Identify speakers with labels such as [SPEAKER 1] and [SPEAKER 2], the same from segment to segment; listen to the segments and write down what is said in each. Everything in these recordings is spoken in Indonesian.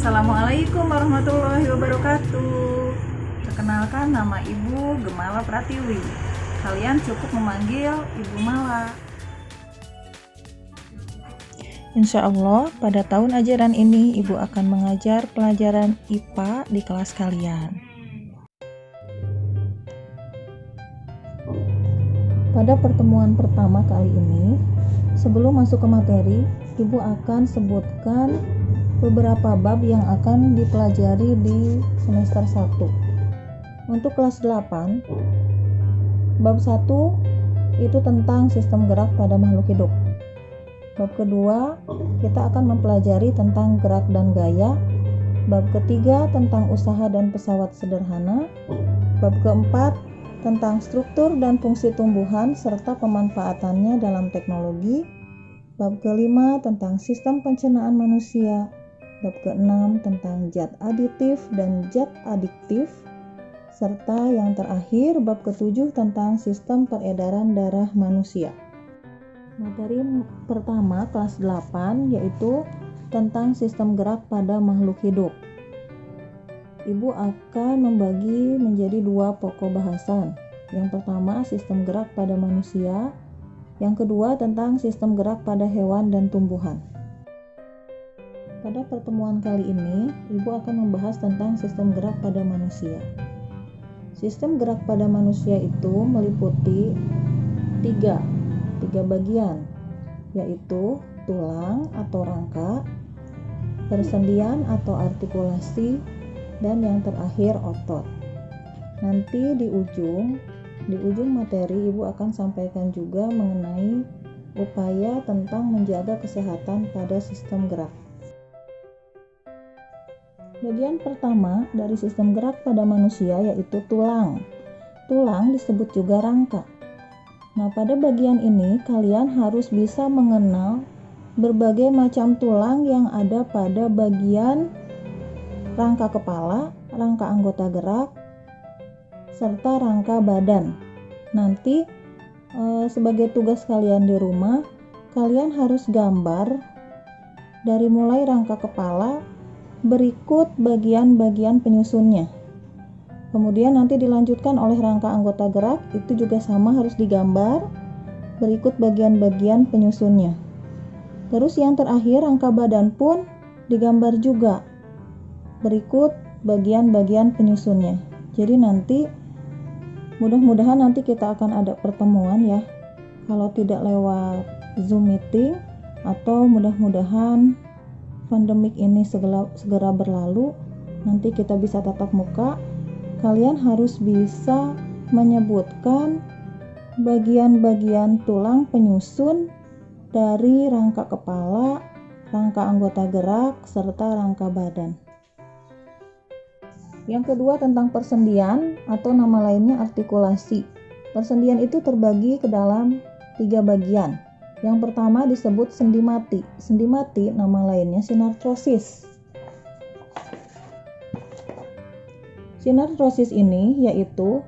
[SPEAKER 1] Assalamualaikum warahmatullahi wabarakatuh. Perkenalkan, nama Ibu Gemala Pratiwi. Kalian cukup memanggil Ibu Mala.
[SPEAKER 2] Insya Allah, pada tahun ajaran ini Ibu akan mengajar pelajaran IPA di kelas kalian. Pada pertemuan pertama kali ini, sebelum masuk ke materi, Ibu akan sebutkan beberapa bab yang akan dipelajari di semester 1. Untuk kelas 8, bab 1 itu tentang sistem gerak pada makhluk hidup. Bab kedua, kita akan mempelajari tentang gerak dan gaya. Bab ketiga, tentang usaha dan pesawat sederhana. Bab keempat, tentang struktur dan fungsi tumbuhan serta pemanfaatannya dalam teknologi. Bab kelima, tentang sistem pencernaan manusia. Bab ke-6 tentang zat aditif dan zat adiktif, serta yang terakhir bab ke-7 tentang sistem peredaran darah manusia. Materi pertama kelas 8 yaitu tentang sistem gerak pada makhluk hidup. Ibu akan membagi menjadi 2 pokok bahasan. Yang pertama sistem gerak pada manusia, yang kedua tentang sistem gerak pada hewan dan tumbuhan. Pada pertemuan kali ini, Ibu akan membahas tentang sistem gerak pada manusia. Sistem gerak pada manusia itu meliputi tiga bagian, yaitu tulang atau rangka, persendian atau artikulasi, dan yang terakhir otot. Nanti di ujung materi Ibu akan sampaikan juga mengenai upaya tentang menjaga kesehatan pada sistem gerak. Bagian pertama dari sistem gerak pada manusia yaitu tulang. Tulang disebut juga rangka. Nah, pada bagian ini kalian harus bisa mengenal berbagai macam tulang yang ada pada bagian rangka kepala, rangka anggota gerak, serta rangka badan. Nanti sebagai tugas kalian di rumah, kalian harus gambar dari mulai rangka kepala berikut bagian-bagian penyusunnya. Kemudian nanti dilanjutkan oleh rangka anggota gerak, itu juga sama harus digambar berikut bagian-bagian penyusunnya. Terus yang terakhir rangka badan pun digambar juga berikut bagian-bagian penyusunnya. Jadi nanti mudah-mudahan nanti kita akan ada pertemuan ya. Kalau tidak lewat Zoom meeting atau mudah-mudahan pandemik ini segera berlalu, nanti kita bisa tatap muka. Kalian harus bisa menyebutkan bagian-bagian tulang penyusun dari rangka kepala, rangka anggota gerak, serta rangka badan. Yang kedua tentang persendian atau nama lainnya artikulasi. Persendian itu terbagi ke dalam 3 bagian. Yang pertama disebut sendi mati. Sendi mati nama lainnya sinartrosis. Sinartrosis ini yaitu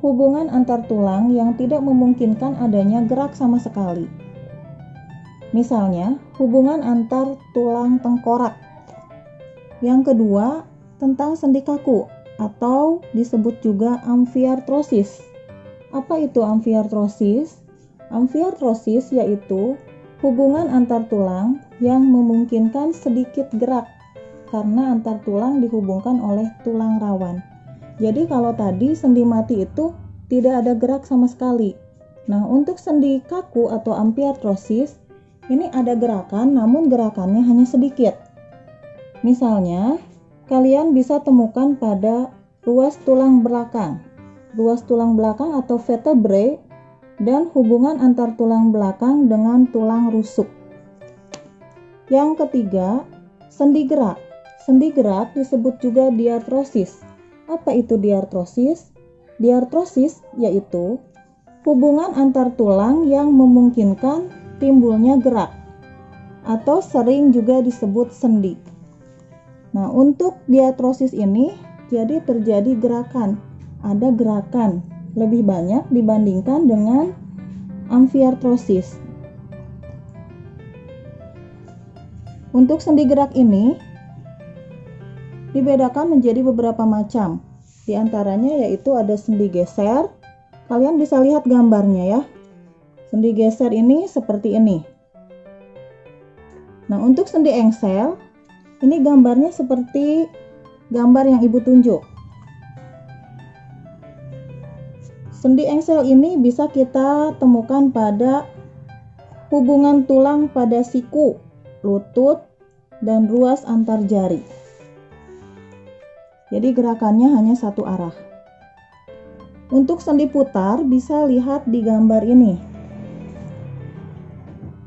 [SPEAKER 2] hubungan antar tulang yang tidak memungkinkan adanya gerak sama sekali. Misalnya, hubungan antar tulang tengkorak. Yang kedua, tentang sendi kaku atau disebut juga amfiartrosis. Apa itu amfiartrosis? Amfiartrosis yaitu hubungan antar tulang yang memungkinkan sedikit gerak karena antar tulang dihubungkan oleh tulang rawan. Jadi kalau tadi sendi mati itu tidak ada gerak sama sekali. Nah, untuk sendi kaku atau amfiartrosis ini ada gerakan namun gerakannya hanya sedikit. Misalnya, kalian bisa temukan pada ruas tulang belakang. Ruas tulang belakang atau vertebrae dan hubungan antar tulang belakang dengan tulang rusuk. Yang ketiga, sendi gerak. Sendi gerak disebut juga diartrosis. Apa itu diartrosis? Diartrosis yaitu hubungan antar tulang yang memungkinkan timbulnya gerak atau sering juga disebut sendi. Nah, untuk diartrosis ini jadi terjadi gerakan. Ada gerakan lebih banyak dibandingkan dengan amfiartrosis. Untuk sendi gerak ini dibedakan menjadi beberapa macam. Di antaranya yaitu ada sendi geser. Kalian bisa lihat gambarnya ya. Sendi geser ini seperti ini. Nah, untuk sendi engsel, ini gambarnya seperti gambar yang Ibu tunjuk. Sendi engsel ini bisa kita temukan pada hubungan tulang pada siku, lutut, dan ruas antar jari. Jadi gerakannya hanya satu arah. Untuk sendi putar bisa lihat di gambar ini.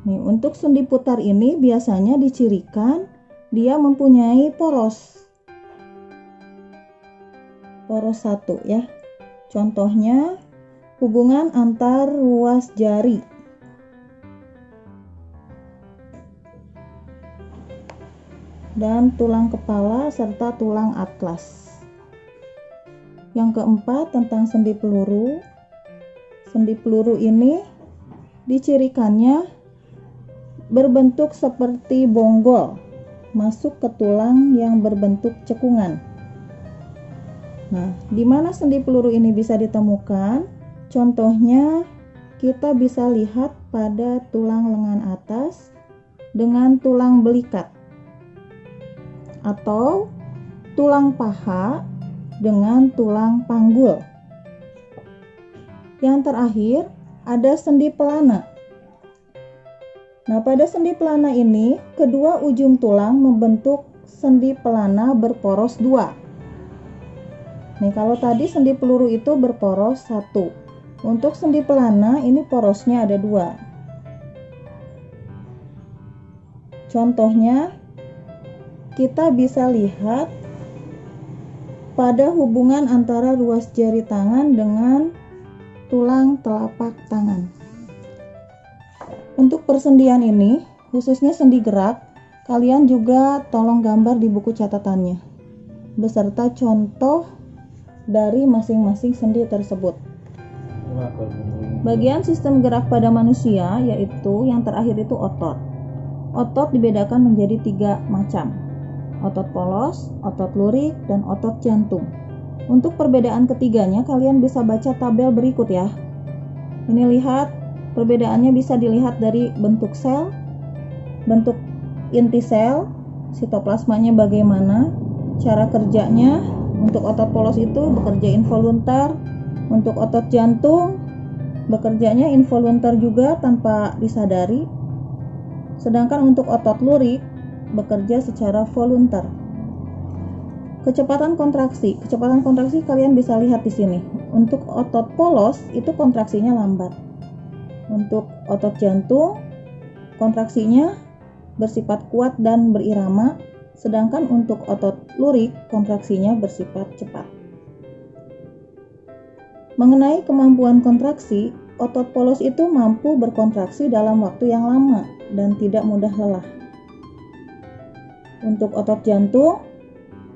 [SPEAKER 2] Nih, untuk sendi putar ini biasanya dicirikan dia mempunyai poros. Poros satu ya. Contohnya hubungan antar ruas jari. Dan tulang kepala serta tulang atlas. Yang keempat tentang sendi peluru. Sendi peluru ini dicirikannya berbentuk seperti bonggol masuk ke tulang yang berbentuk cekungan. Nah, di mana sendi peluru ini bisa ditemukan? Contohnya kita bisa lihat pada tulang lengan atas dengan tulang belikat, atau tulang paha dengan tulang panggul. Yang terakhir ada sendi pelana. Nah, pada sendi pelana ini kedua ujung tulang membentuk sendi pelana berporos 2. Nih, kalau tadi sendi peluru itu berporos 1. Untuk sendi pelana ini porosnya ada 2. Contohnya kita bisa lihat pada hubungan antara ruas jari tangan dengan tulang telapak tangan. Untuk persendian ini, khususnya sendi gerak, kalian juga tolong gambar di buku catatannya, beserta contoh dari masing-masing sendi tersebut. Bagian sistem gerak pada manusia, yaitu yang terakhir itu otot. Otot dibedakan menjadi 3 macam. Otot polos, otot lurik, dan otot jantung. Untuk perbedaan ketiganya kalian bisa baca tabel berikut ya. Ini lihat, perbedaannya bisa dilihat dari bentuk sel, bentuk inti sel, sitoplasmanya bagaimana, cara kerjanya. Untuk otot polos itu bekerja involuntar, untuk otot jantung bekerjanya involuntar juga tanpa disadari. Sedangkan untuk otot lurik bekerja secara voluntar. Kecepatan kontraksi kalian bisa lihat di sini. Untuk otot polos itu kontraksinya lambat. Untuk otot jantung kontraksinya bersifat kuat dan berirama, sedangkan untuk otot lurik kontraksinya bersifat cepat. Mengenai kemampuan kontraksi, otot polos itu mampu berkontraksi dalam waktu yang lama dan tidak mudah lelah. Untuk otot jantung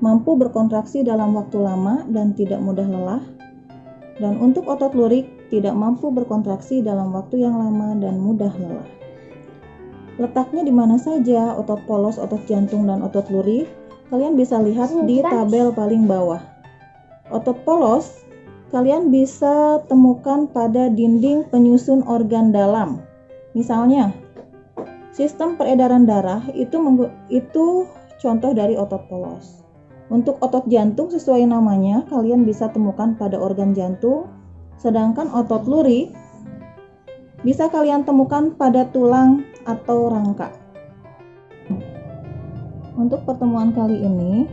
[SPEAKER 2] mampu berkontraksi dalam waktu lama dan tidak mudah lelah. Dan untuk otot lurik tidak mampu berkontraksi dalam waktu yang lama dan mudah lelah. Letaknya di mana saja otot polos, otot jantung, dan otot lurik? Kalian bisa lihat di tabel paling bawah. Otot polos kalian bisa temukan pada dinding penyusun organ dalam. Misalnya, sistem peredaran darah itu contoh dari otot polos. Untuk otot jantung sesuai namanya, kalian bisa temukan pada organ jantung, sedangkan otot lurik bisa kalian temukan pada tulang atau rangka. Untuk pertemuan kali ini,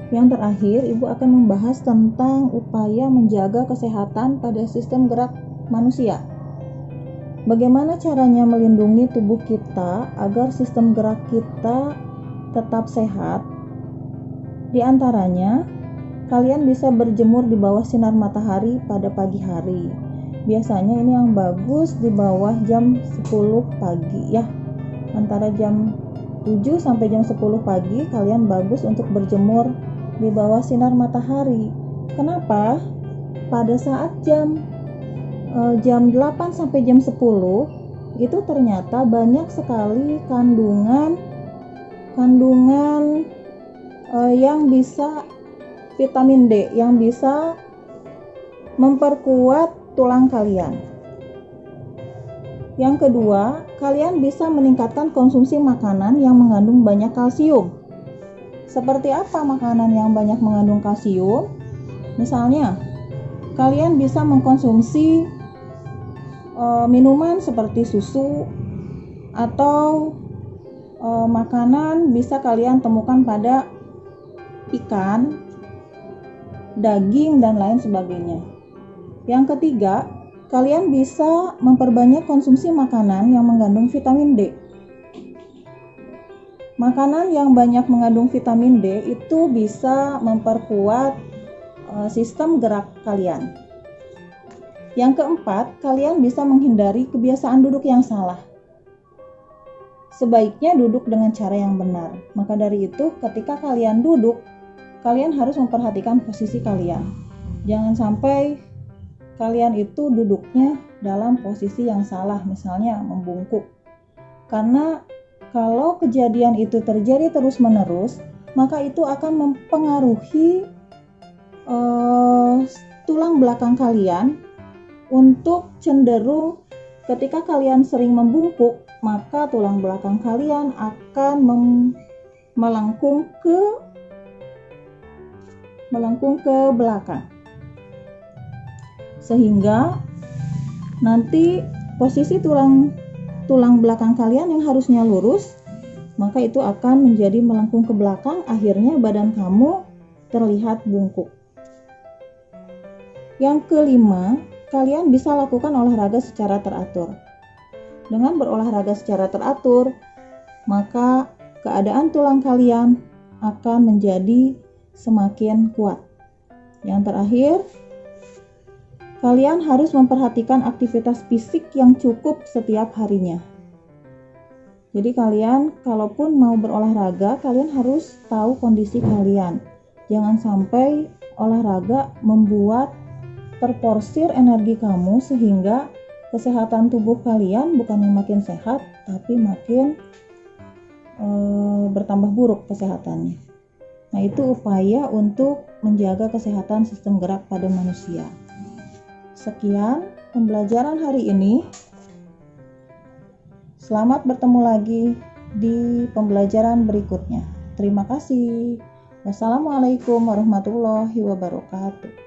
[SPEAKER 2] yang terakhir, Ibu akan membahas tentang upaya menjaga kesehatan pada sistem gerak manusia. Bagaimana caranya melindungi tubuh kita agar sistem gerak kita tetap sehat? Di antaranya, kalian bisa berjemur di bawah sinar matahari pada pagi hari. Biasanya ini yang bagus di bawah jam 10 pagi ya. Antara jam 7 sampai jam 10 pagi kalian bagus untuk berjemur di bawah sinar matahari. Kenapa? Pada saat jam 8 sampai jam 10 itu ternyata banyak sekali kandungan yang bisa vitamin D yang bisa memperkuat tulang kalian. Yang kedua, kalian bisa meningkatkan konsumsi makanan yang mengandung banyak kalsium. Seperti apa makanan yang banyak mengandung kalsium? Misalnya, kalian bisa mengkonsumsi minuman seperti susu atau makanan bisa kalian temukan pada ikan, daging, dan lain sebagainya. Yang ketiga, kalian bisa memperbanyak konsumsi makanan yang mengandung vitamin D. Makanan yang banyak mengandung vitamin D itu bisa memperkuat sistem gerak kalian. Yang keempat, kalian bisa menghindari kebiasaan duduk yang salah. Sebaiknya duduk dengan cara yang benar. Maka dari itu, ketika kalian duduk, kalian harus memperhatikan posisi kalian. Jangan sampai kalian itu duduknya dalam posisi yang salah, misalnya membungkuk. Karena kalau kejadian itu terjadi terus-menerus, maka itu akan mempengaruhi tulang belakang kalian untuk cenderung ketika kalian sering membungkuk, maka tulang belakang kalian akan melengkung ke belakang. Sehingga nanti posisi tulang belakang kalian yang harusnya lurus, maka itu akan menjadi melengkung ke belakang, akhirnya badan kamu terlihat bungkuk. Yang kelima, kalian bisa lakukan olahraga secara teratur. Dengan berolahraga secara teratur, maka keadaan tulang kalian akan menjadi semakin kuat. Yang terakhir, kalian harus memperhatikan aktivitas fisik yang cukup setiap harinya. Jadi kalian kalaupun mau berolahraga, kalian harus tahu kondisi kalian. Jangan sampai olahraga membuat terporsir energi kamu sehingga kesehatan tubuh kalian bukannya makin sehat, tapi makin bertambah buruk kesehatannya. Nah, itu upaya untuk menjaga kesehatan sistem gerak pada manusia. Sekian pembelajaran hari ini. Selamat bertemu lagi di pembelajaran berikutnya. Terima kasih. Wassalamualaikum warahmatullahi wabarakatuh.